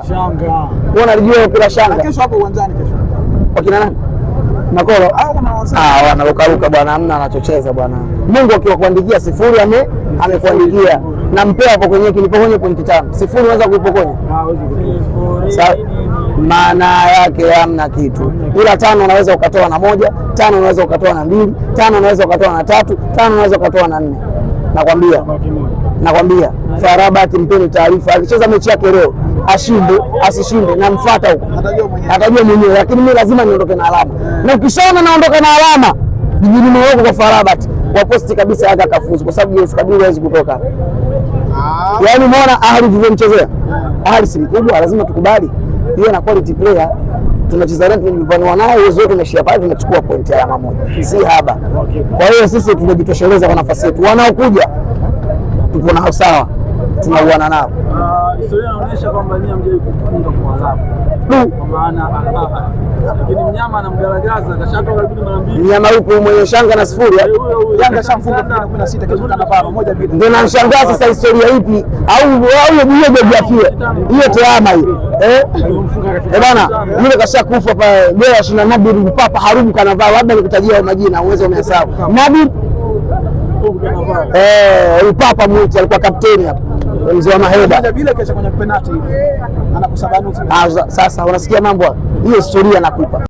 Shanga. Wewe unalijua mpira shanga? Kesho hapo uwanjani kesho. Kwa kina nani? Makolo. Wanaruka bwana, hamna anachocheza bwana. Mungu akiwakuandikia sifuri amekuandikia. Na mpira hapo kwenye kilipokonye pointi 5. Sifuri unaweza kuipokonya? Maana yake hamna kitu. Ila 5 unaweza ukatoa na 1, 5 unaweza ukatoa na 2, 5 unaweza ukatoa na 3, 5 unaweza ukatoa na 4. Nakwambia Farabat mpeni taarifa, akicheza mechi yake leo ashinde asishinde na mfuata huko atajua mwenyewe, lakini mimi lazima niondoke na alama. Na ukishaona naondoka na alama, jijini mwako kwa Farabat kwa posti kabisa Yanga kafuzu, kwa sababu JS Kabylie hawezi kutoka. Yaani umeona Ahli tulivyomchezea, Ahli si mkubwa, lazima tukubali yeye na quality player. Tunacheza leo, tunajipania naye, uwezo wetu unashia pale, tunachukua point ya alama moja, si haba. Kwa hiyo sisi tunajitosheleza kwa nafasi yetu, wanaokuja tupo nao sawa, tunauana nao. Historia inaonyesha kwamba nyinyi hamjai kufunga kwa adhabu. Kwa maana lakini mnyama anamgaragaza kashatoka karibu mara 2. Mnyama yupo mwenye shanga na sifuri. Yanga shamfunga 16 kesho kanapana moja mbili. Ndio nashangaa sasa historia ipi au hiyo jiografia. Hiyo teama hiyo. Bwana, yule kashakufa pale. Goli 20 Nabil Mpapa Harubu kanavaa, labda nikutajia majina uweze umehesabu. Nabil Mpapa mwiti alikuwa kapteni hapa. Mzee wa Maheba. Bila kesha kwenye penalty anakusabanuti. Sasa unasikia mambo hiyo, historia nakupa.